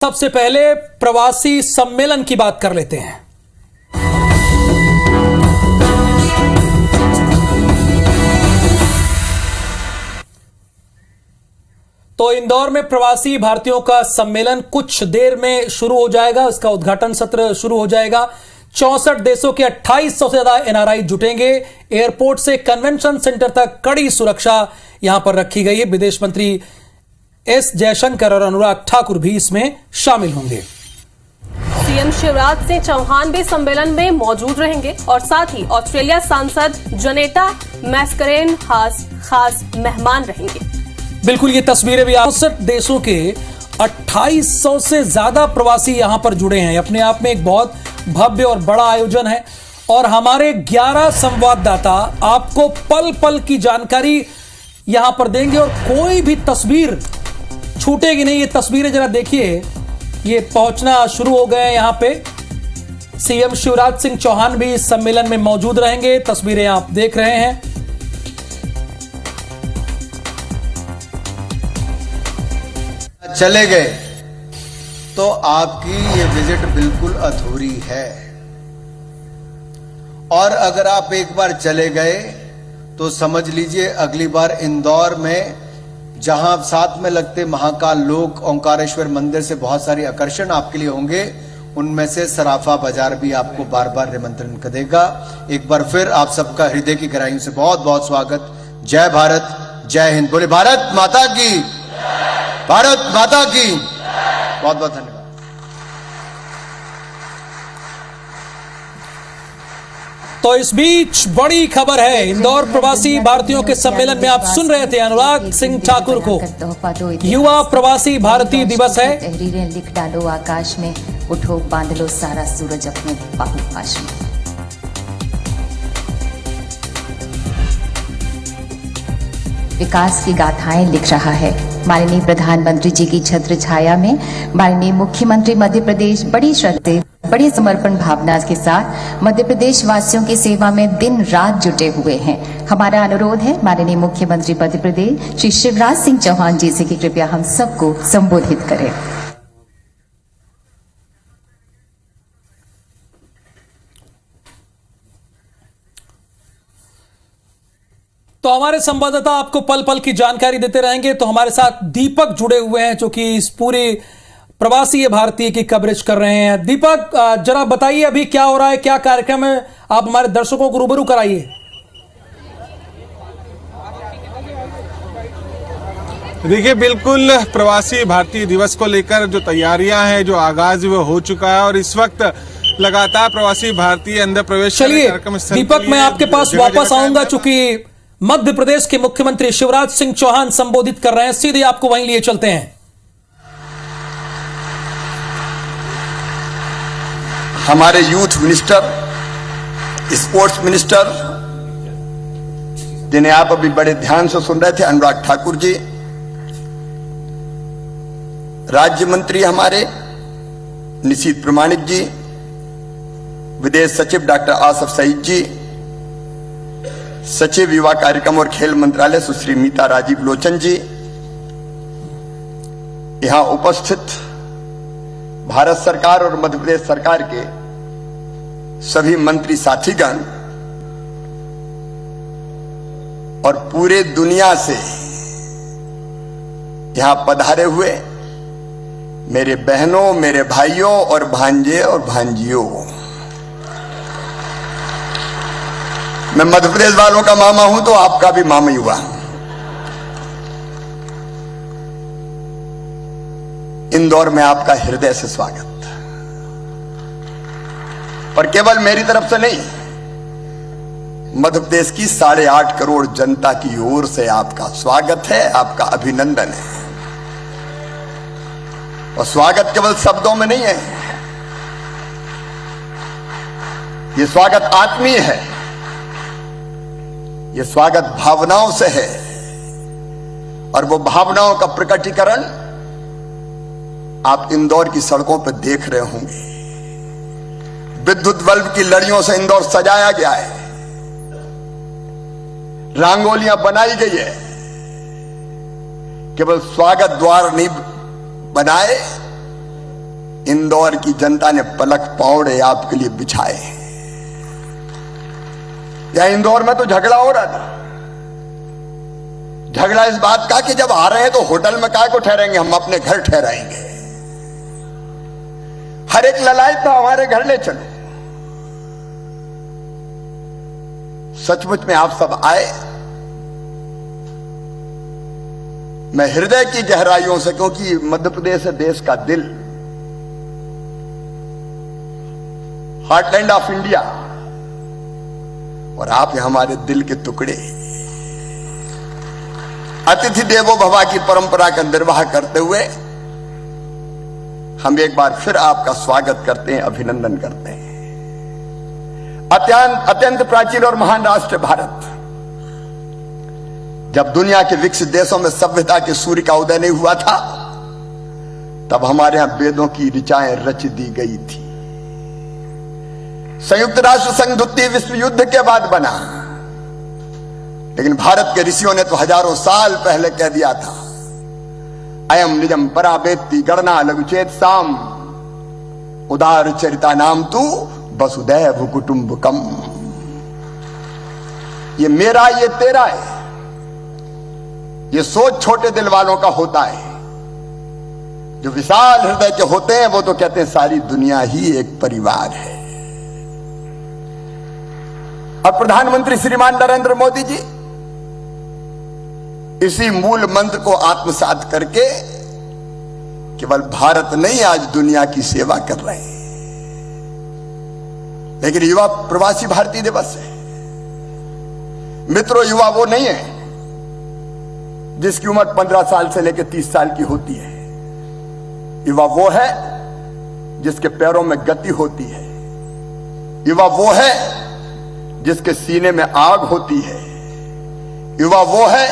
सबसे पहले प्रवासी सम्मेलन की बात कर लेते हैं। तो इंदौर में प्रवासी भारतीयों का सम्मेलन कुछ देर में शुरू हो जाएगा। इसका उद्घाटन सत्र शुरू हो जाएगा। 64 देशों के 2800 से ज्यादा एनआरआई जुटेंगे। एयरपोर्ट से कन्वेंशन सेंटर तक कड़ी सुरक्षा यहां पर रखी गई है। विदेश मंत्री एस जयशंकर और अनुराग ठाकुर भी इसमें शामिल होंगे। सीएम शिवराज सिंह चौहान भी सम्मेलन में मौजूद रहेंगे और साथ ही ऑस्ट्रेलिया सांसद जनेटा मैस्करेन खास मेहमान रहेंगे। बिल्कुल, ये तस्वीरें भी 64 देशों के 2800 से ज्यादा प्रवासी यहां पर जुड़े हैं। अपने आप में एक बहुत भव्य और बड़ा आयोजन है और हमारे 11 संवाददाता आपको पल पल की जानकारी यहां पर देंगे और कोई भी तस्वीर छूटेगी नहीं। ये तस्वीरें जरा देखिए, ये पहुंचना शुरू हो गए हैं यहां पे। सीएम शिवराज सिंह चौहान भी इस सम्मेलन में मौजूद रहेंगे। तस्वीरें आप देख रहे हैं। चले गए तो आपकी ये विजिट बिल्कुल अधूरी है, और अगर आप एक बार चले गए तो समझ लीजिए अगली बार इंदौर में जहां साथ में लगते महाकाल लोक ओंकारेश्वर मंदिर से बहुत सारे आकर्षण आपके लिए होंगे, उनमें से सराफा बाजार भी आपको बार बार निमंत्रण करेगा। एक बार फिर आप सबका हृदय की गहराइयों से बहुत बहुत स्वागत। जय भारत, जय हिंद। बोले भारत माता की, भारत माता की। बहुत बहुत धन्यवाद। तो इस बीच बड़ी खबर है। इंदौर प्रवासी भारतीयों के सम्मेलन में आप सुन रहे थे अनुराग सिंह ठाकुर को। युवा प्रवासी भारतीय दिवस है। तहरीरें लिख डालो आकाश में, उठो बांध लो सारा सूरज अपने बाहुपाश में। विकास की गाथाएं लिख रहा है माननीय प्रधानमंत्री जी की छत्र छाया में। माननीय मुख्यमंत्री मध्य प्रदेश बड़ी श्रद्धा, बड़ी समर्पण भावना के साथ मध्य प्रदेश वासियों की सेवा में दिन रात जुटे हुए हैं। हमारा अनुरोध है माननीय मुख्यमंत्री मध्य प्रदेश श्री शिवराज सिंह चौहान जी से कि कृपया हम सबको संबोधित करें। तो हमारे संवाददाता आपको पल पल की जानकारी देते रहेंगे। तो हमारे साथ दीपक जुड़े हुए हैं जो कि इस पूरी प्रवासी भारतीय की कवरेज कर रहे हैं। दीपक, जरा बताइए अभी क्या हो रहा है, क्या कार्यक्रम है, आप हमारे दर्शकों को रूबरू कराइए। देखिए, बिल्कुल प्रवासी भारतीय दिवस को लेकर जो तैयारियां हैं, जो आगाज वो हो चुका है और इस वक्त लगातार प्रवासी भारतीय अंदर प्रवेश। चलिए दीपक, मैं आपके पास वापस आऊंगा। चूंकि मध्य प्रदेश के मुख्यमंत्री शिवराज सिंह चौहान संबोधित कर रहे हैं, सीधे आपको वहीं लिए चलते हैं। हमारे यूथ मिनिस्टर, स्पोर्ट्स मिनिस्टर, जिन्हें आप अभी बड़े ध्यान से सुन रहे थे, अनुराग ठाकुर जी, राज्य मंत्री हमारे निशीथ प्रमाणिक जी, विदेश सचिव डॉक्टर आसफ सईद जी, सचिव युवा कार्यक्रम और खेल मंत्रालय सुश्री मीता राजीव लोचन जी, यहां उपस्थित भारत सरकार और मध्य प्रदेश सरकार के सभी मंत्री साथीगण और पूरे दुनिया से यहां पधारे हुए मेरे बहनों, मेरे भाइयों और भांजे और भांजियों, मैं मध्य प्रदेश वालों का मामा हूं तो आपका भी मामा हुआ। इंदौर में आपका हृदय से स्वागत। और केवल मेरी तरफ से नहीं, मध्य प्रदेश की 8.5 करोड़ जनता की ओर से आपका स्वागत है, आपका अभिनंदन है। और स्वागत केवल शब्दों में नहीं है, यह स्वागत आत्मीय है, यह स्वागत भावनाओं से है। और वो भावनाओं का प्रकटीकरण आप इंदौर की सड़कों पर देख रहे होंगे। विद्युत बल्ब की लड़ियों से इंदौर सजाया गया है, रंगोलियां बनाई गई है। केवल स्वागत द्वार नहीं बनाए, इंदौर की जनता ने पलक पौड़े आपके लिए बिछाए हैं। या इंदौर में तो झगड़ा हो रहा था, झगड़ा इस बात का कि जब आ रहे हैं तो होटल में काय को ठहरेंगे, हम अपने घर ठहराएंगे। हर एक ललायत था हमारे घर ले चलो। सचमुच में आप सब आए। मैं हृदय की गहराइयों से, क्योंकि मध्य प्रदेश है देश का दिल, हार्टलैंड ऑफ इंडिया, और आप हैं हमारे दिल के टुकड़े। अतिथि देवो भव की परंपरा का निर्वाह करते हुए हम एक बार फिर आपका स्वागत करते हैं, अभिनंदन करते हैं। अत्यंत प्राचीन और महान राष्ट्र भारत, जब दुनिया के विकसित देशों में सभ्यता के सूर्य का उदय नहीं हुआ था, तब हमारे यहां वेदों की ऋचाएं रच दी गई थी। संयुक्त राष्ट्र संघ द्वितीय विश्व युद्ध के बाद बना, लेकिन भारत के ऋषियों ने तो हजारों साल पहले कह दिया था, अयम निजम परावेत्ति गणना लघुचेत साम उदार चरिता नाम तू वसुदैव कुटुंबकम। ये मेरा ये तेरा है, ये सोच छोटे दिल वालों का होता है। जो विशाल हृदय के होते हैं वो तो कहते हैं सारी दुनिया ही एक परिवार है। और प्रधानमंत्री श्रीमान नरेंद्र मोदी जी इसी मूल मंत्र को आत्मसात करके केवल भारत नहीं आज दुनिया की सेवा कर रहे हैं। लेकिन युवा प्रवासी भारतीय दिवस है मित्रों, युवा वो नहीं है जिसकी उम्र 15 साल से लेकर 30 साल की होती है। युवा वो है जिसके पैरों में गति होती है। युवा वो है जिसके सीने में आग होती है। युवा वो है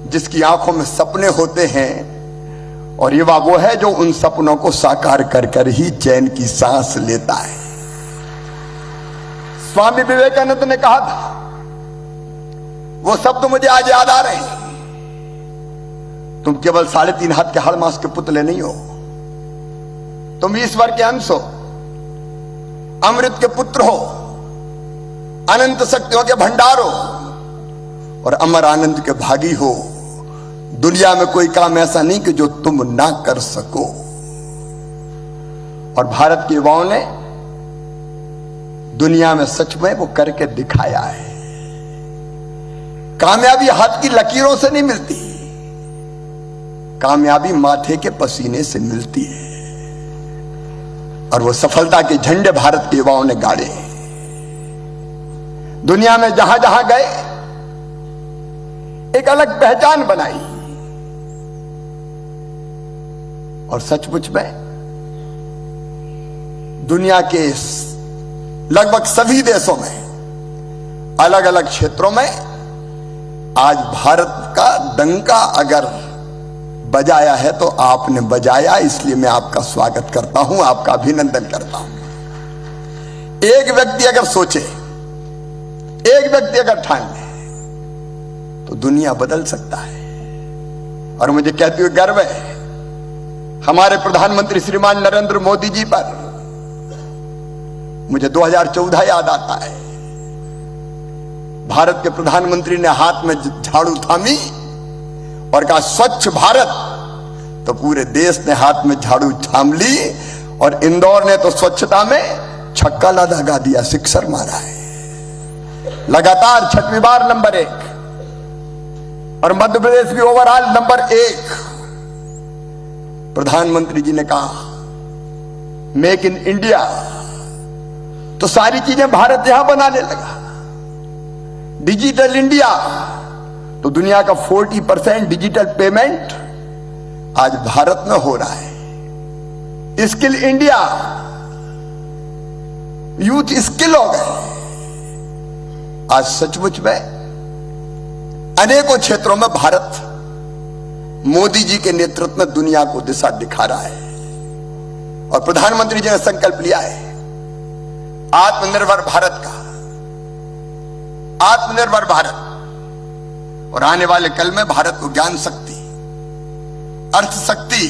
जिसकी आंखों में सपने होते हैं, और युवा वो है जो उन सपनों को साकार कर कर ही चैन की सांस लेता है। स्वामी विवेकानंद ने कहा था, वो शब्द तो मुझे आज याद आ रहे हैं, तुम केवल 3.5 हाथ के हर मास के पुतले नहीं हो, तुम ईश्वर के अंश हो, अमृत के पुत्र हो, अनंत शक्तियों के भंडार हो और अमर आनंद के भागी हो। दुनिया में कोई काम ऐसा नहीं कि जो तुम ना कर सको। और भारत के युवाओं ने दुनिया में सच में वो करके दिखाया है। कामयाबी हाथ की लकीरों से नहीं मिलती, कामयाबी माथे के पसीने से मिलती है। और वो सफलता के झंडे भारत के युवाओं ने गाड़े हैं। दुनिया में जहां जहां गए एक अलग पहचान बनाई, और सचमुच में दुनिया के लगभग सभी देशों में अलग अलग क्षेत्रों में आज भारत का डंका अगर बजाया है तो आपने बजाया, इसलिए मैं आपका स्वागत करता हूं, आपका अभिनंदन करता हूं। एक व्यक्ति अगर सोचे, एक व्यक्ति अगर ठान ले तो दुनिया बदल सकता है। और मुझे कहते हुए गर्व है हमारे प्रधानमंत्री श्रीमान नरेंद्र मोदी जी पर। मुझे 2014 याद आता है, भारत के प्रधानमंत्री ने हाथ में झाड़ू थामी और कहा स्वच्छ भारत, तो पूरे देश ने हाथ में झाड़ू थाम ली, और इंदौर ने तो स्वच्छता में छक्का लगा दिया, सिक्सर मारा है। लगातार 6वीं बार नंबर 1, और मध्य प्रदेश भी ओवरऑल नंबर 1। प्रधानमंत्री जी ने कहा मेक इन इंडिया, तो सारी चीजें भारत यहां बनाने लगा। डिजिटल इंडिया, तो दुनिया का 40% डिजिटल पेमेंट आज भारत में हो रहा है। स्किल इंडिया, यूथ स्किल हो गए। आज सचमुच में अनेकों क्षेत्रों में भारत मोदी जी के नेतृत्व में दुनिया को दिशा दिखा रहा है। और प्रधानमंत्री जी ने संकल्प लिया है आत्मनिर्भर भारत का, आत्मनिर्भर भारत। और आने वाले कल में भारत को ज्ञान शक्ति, अर्थ शक्ति,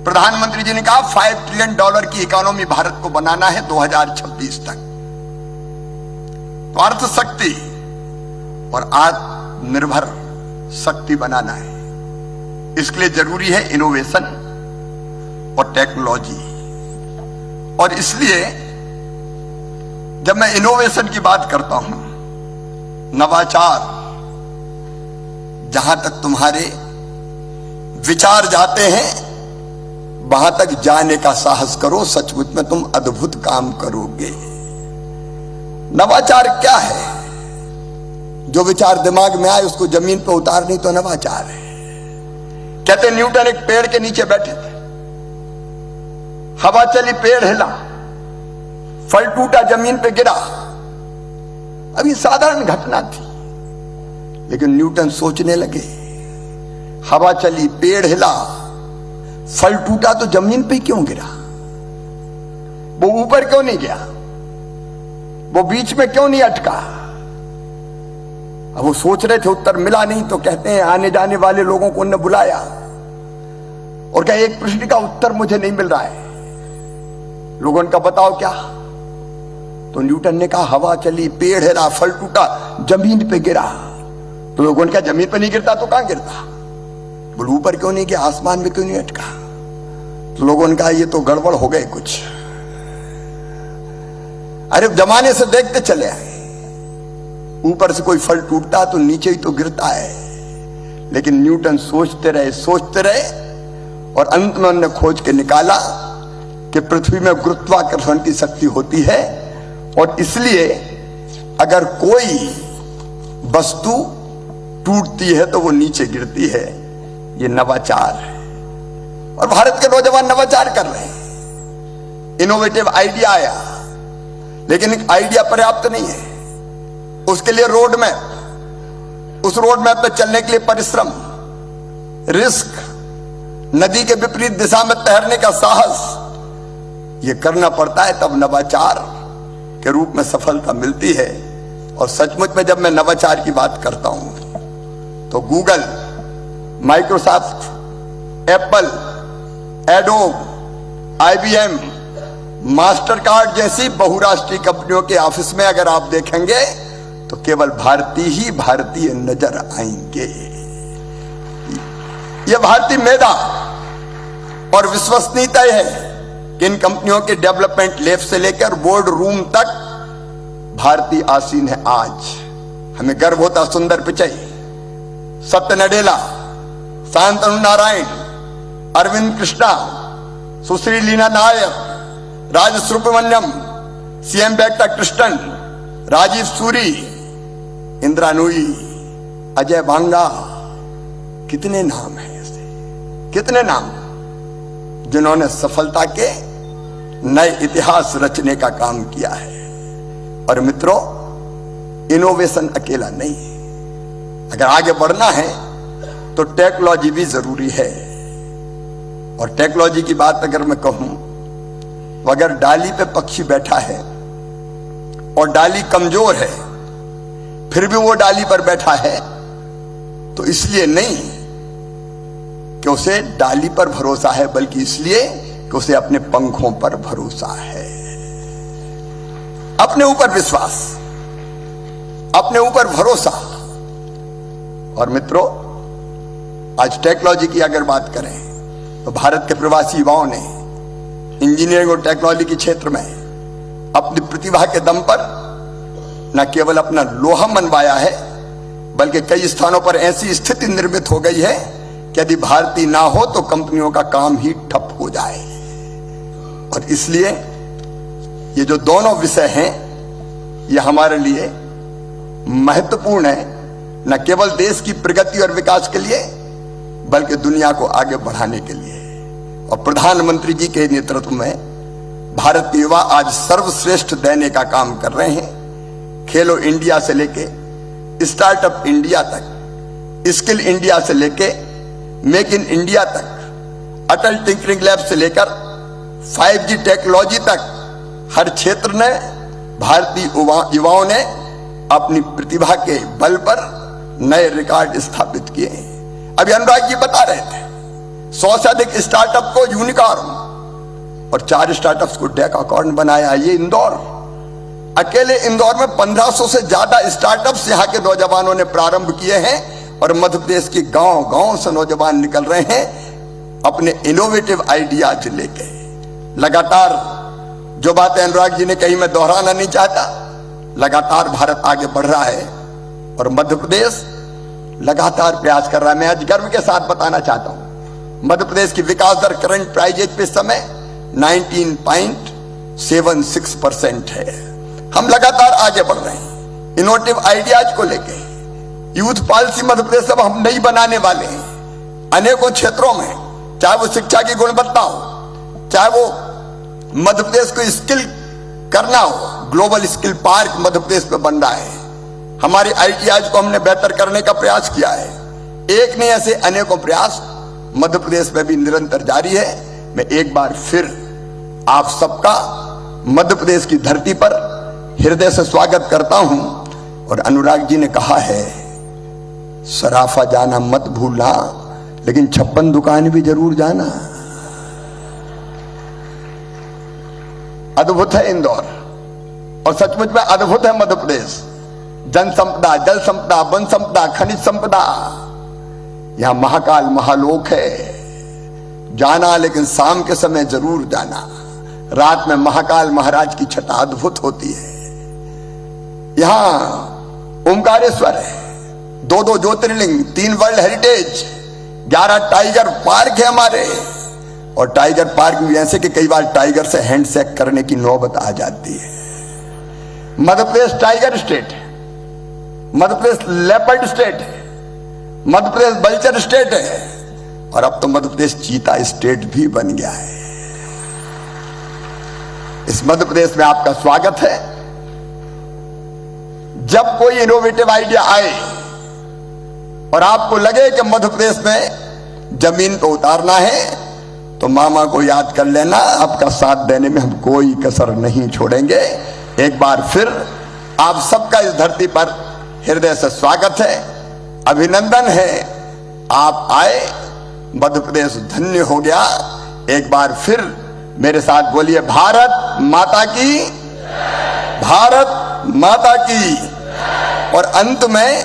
प्रधानमंत्री जी ने कहा $5 ट्रिलियन की इकोनॉमी भारत को बनाना है 2026 तक। तो अर्थ शक्ति और आत्मनिर्भर शक्ति बनाना है। इसके लिए जरूरी है इनोवेशन और टेक्नोलॉजी। और इसलिए जब मैं इनोवेशन की बात करता हूं, नवाचार, जहां तक तुम्हारे विचार जाते हैं वहां तक जाने का साहस करो, सचमुच में तुम अद्भुत काम करोगे। नवाचार क्या है? जो विचार दिमाग में आए उसको जमीन पर उतारनी तो नवाचार है। कहते न्यूटन एक पेड़ के नीचे बैठे थे, हवा चली, पेड़ हिला, फल टूटा, जमीन पे गिरा। अब ये साधारण घटना थी, लेकिन न्यूटन सोचने लगे, हवा चली, पेड़ हिला, फल टूटा तो जमीन पे क्यों गिरा? वो ऊपर क्यों नहीं गया? वो बीच में क्यों नहीं अटका? अब वो सोच रहे थे, उत्तर मिला नहीं। तो कहते हैं आने जाने वाले लोगों को उन्होंने बुलाया और कहा एक प्रश्न का उत्तर मुझे नहीं मिल रहा है। लोगों ने कहा बताओ क्या? तो न्यूटन ने कहा हवा चली, पेड़ हिला, फल टूटा, जमीन पे गिरा। तो लोगों ने कहा जमीन पे नहीं गिरता तो कहां गिरता? बोले ऊपर क्यों नहीं गया, आसमान में क्यों नहीं अटका? तो लोगों ने कहा ये तो गड़बड़ हो गए कुछ। अरे जमाने से देखते चले आए, ऊपर से कोई फल टूटता तो नीचे ही तो गिरता है। लेकिन न्यूटन सोचते रहे और अंत में उन्होंने खोज के निकाला कि पृथ्वी में गुरुत्वाकर्षण की शक्ति होती है और इसलिए अगर कोई वस्तु टूटती है तो वो नीचे गिरती है। ये नवाचार है और भारत के नौजवान नवाचार कर रहे हैं। इनोवेटिव आइडिया आया, लेकिन आइडिया पर्याप्त नहीं है। उसके लिए रोड मैप, उस रोड मैप पर चलने के लिए परिश्रम, रिस्क, नदी के विपरीत दिशा में तैरने का साहस, यह करना पड़ता है, तब नवाचार के रूप में सफलता मिलती है। और सचमुच में जब मैं नवाचार की बात करता हूं तो Google, Microsoft, Apple, adobe, IBM, master card जैसी बहुराष्ट्रीय कंपनियों के ऑफिस में अगर आप देखेंगे तो केवल भारतीय नजर आएंगे। यह भारतीय मेधा और विश्वसनीयता है कि इन कंपनियों के डेवलपमेंट लैब से लेकर बोर्ड रूम तक भारतीय आसीन है। आज हमें गर्व होता सुंदर पिचई, सत्य नडेला, शांतनु नारायण, अरविंद कृष्णा, सुश्री लीना नायर, राज सुब्रमण्यम, CM वेंकटा कृष्णन, राजीव सूरी, इंदिरा नूई, अजय बांगा, कितने नाम हैं ऐसे, कितने नाम जिन्होंने सफलता के नए इतिहास रचने का काम किया है। और मित्रों, इनोवेशन अकेला नहीं है, अगर आगे बढ़ना है तो टेक्नोलॉजी भी जरूरी है। और टेक्नोलॉजी की बात अगर मैं कहूं, अगर डाली पे पक्षी बैठा है और डाली कमजोर है फिर भी वो डाली पर बैठा है, तो इसलिए नहीं कि उसे डाली पर भरोसा है, बल्कि इसलिए कि उसे अपने पंखों पर भरोसा है। अपने ऊपर विश्वास, अपने ऊपर भरोसा। और मित्रों, आज टेक्नोलॉजी की अगर बात करें तो भारत के प्रवासी युवाओं ने इंजीनियरिंग और टेक्नोलॉजी के क्षेत्र में अपनी प्रतिभा के दम पर न केवल अपना लोहा मनवाया है, बल्कि कई स्थानों पर ऐसी स्थिति निर्मित हो गई है कि यदि भारतीय ना हो तो कंपनियों का काम ही ठप हो जाए। और इसलिए ये जो दोनों विषय हैं ये हमारे लिए महत्वपूर्ण है, न केवल देश की प्रगति और विकास के लिए बल्कि दुनिया को आगे बढ़ाने के लिए। और प्रधानमंत्री जी के नेतृत्व में भारत के युवा आज सर्वश्रेष्ठ देने का काम कर रहे हैं। खेलो इंडिया से लेके स्टार्टअप इंडिया तक, स्किल इंडिया से लेके मेक इन इंडिया तक, अटल टिंकरिंग लैब से लेकर 5G टेक्नोलॉजी तक, हर क्षेत्र ने भारतीय युवाओं ने अपनी प्रतिभा के बल पर नए रिकॉर्ड स्थापित किए हैं। अभी अनुराग जी बता रहे थे, 100 से अधिक स्टार्टअप को यूनिकॉर्न और 4 स्टार्टअप्स को डेकाकॉर्न बनाया। ये इंदौर, अकेले इंदौर में 1500 से ज्यादा स्टार्टअप्स यहां के नौजवानों ने प्रारंभ किए हैं और मध्य प्रदेश के गांव गांव से नौजवान निकल रहे हैं अपने इनोवेटिव आइडियाज लेके। लगातार जो बातें अनुराग जी ने कही मैं दोहराना नहीं चाहता, लगातार भारत आगे बढ़ रहा है और मध्य प्रदेश लगातार प्रयास कर रहा है। मैं आज गर्व के साथ बताना चाहता हूं, मध्य प्रदेश की विकास दर करंट प्राइजेज पे समय 19.76% है। हम लगातार आगे बढ़ रहे हैं इनोवेटिव आइडियाज को लेके। यूथ पॉलिसी मध्य प्रदेश अब हम नहीं बनाने वाले हैं। अनेकों क्षेत्रों में, चाहे वो शिक्षा की गुणवत्ता हो, चाहे वो मध्य प्रदेश को स्किल करना हो, global skill park Madhya Pradesh में बन रहा है। हमारे आइडियाज को हमने बेहतर करने का प्रयास किया है। एक नहीं, ऐसे अनेकों प्रयास मध्य प्रदेश में भी निरंतर जारी है। मैं एक बार फिर आप सबका मध्य प्रदेश की धरती पर हृदय से स्वागत करता हूं। और अनुराग जी ने कहा है सराफा जाना मत भूलना, लेकिन 56 दुकान भी जरूर जाना। अद्भुत है इंदौर और सचमुच में अद्भुत है मध्य प्रदेश। जन संपदा, जल संपदा, वन संपदा, खनिज संपदा, यहां महाकाल महालोक है। जाना, लेकिन शाम के समय जरूर जाना। रात में महाकाल महाराज की छटा अद्भुत होती है। यहां ओमकारेश्वर है, 2 ज्योतिर्लिंग, 3 वर्ल्ड हेरिटेज, 11 टाइगर पार्क है हमारे। और टाइगर पार्क भी ऐसे कि कई बार टाइगर से हैंडशेक करने की नौबत आ जाती है। मध्य प्रदेश टाइगर स्टेट है, मध्य प्रदेश लेपर्ड स्टेट है, मध्य प्रदेश बल्चर स्टेट है और अब तो मध्य प्रदेश चीता स्टेट भी बन गया है। इस मध्य प्रदेश में आपका स्वागत है। जब कोई इनोवेटिव आइडिया आए और आपको लगे कि मध्य प्रदेश में जमीन को उतारना है, तो मामा को याद कर लेना, आपका साथ देने में हम कोई कसर नहीं छोड़ेंगे। एक बार फिर आप सबका इस धरती पर हृदय से स्वागत है, अभिनंदन है। आप आए, मध्य प्रदेश धन्य हो गया। एक बार फिर मेरे साथ बोलिए भारत माता की, भारत माता की। और अंत में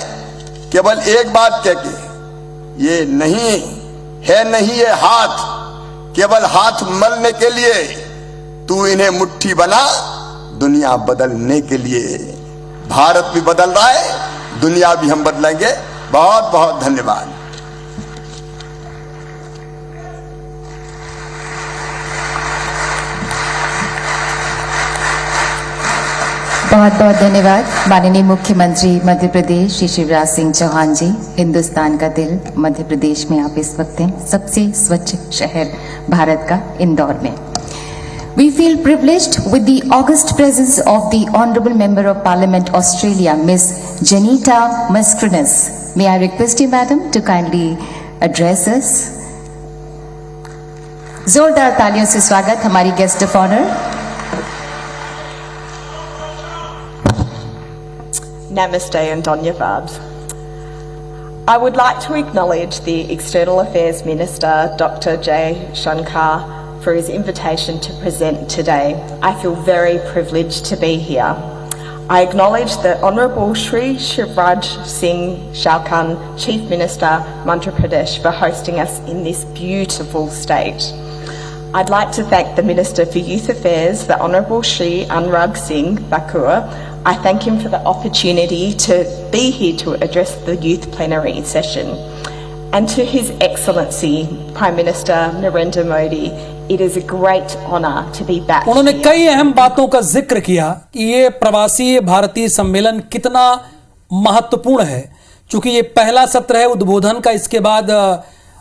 केवल एक बात कह के, ये नहीं है नहीं ये हाथ केवल हाथ मलने के लिए, तू इन्हें मुट्ठी बना दुनिया बदलने के लिए। भारत भी बदल रहा है, दुनिया भी हम बदलेंगे। बहुत बहुत धन्यवाद। बहुत बहुत धन्यवाद माननीय मुख्यमंत्री मध्य प्रदेश श्री शिवराज सिंह चौहान जी। हिंदुस्तान का दिल मध्य प्रदेश में आप इस वक्त हैं, सबसे स्वच्छ शहर भारत का इंदौर में। We feel privileged with the august presence of the Honorable Member of Parliament Australia, Ms. Janita Mascarenhas. May I request you, Madam, to kindly address us. जोरदार तालियों से स्वागत हमारी guest of honour. Namaste and Donya Varbs. I would like to acknowledge the External Affairs Minister, Dr. Jay Shankar, for his invitation to present today. I feel very privileged to be here. I acknowledge the Honourable Shri Shivraj Singh Chauhan, Chief Minister, Madhya Pradesh, for hosting us in this beautiful state. I'd like to thank the Minister for Youth Affairs, the Honourable Shri Anurag Singh Thakur. I thank him for the opportunity to be here to address the youth plenary session. And to His Excellency Prime Minister Narendra Modi, it is a great honour to be back. उन्होंने कई अहम बातों का जिक्र किया कि ये प्रवासी भारतीय सम्मेलन कितना महत्वपूर्ण है। चूंकि ये पहला सत्र है उद्बोधन का, इसके बाद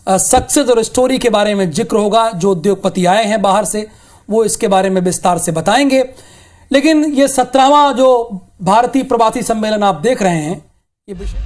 सक्सेस और स्टोरी के बारे में जिक्र होगा। जो उद्योगपति आए हैं बाहर से वो इसके बारे में विस्तार से बताएंगे। लेकिन ये 17वां जो भारतीय प्रवासी सम्मेलन आप देख रहे हैं, ये विषय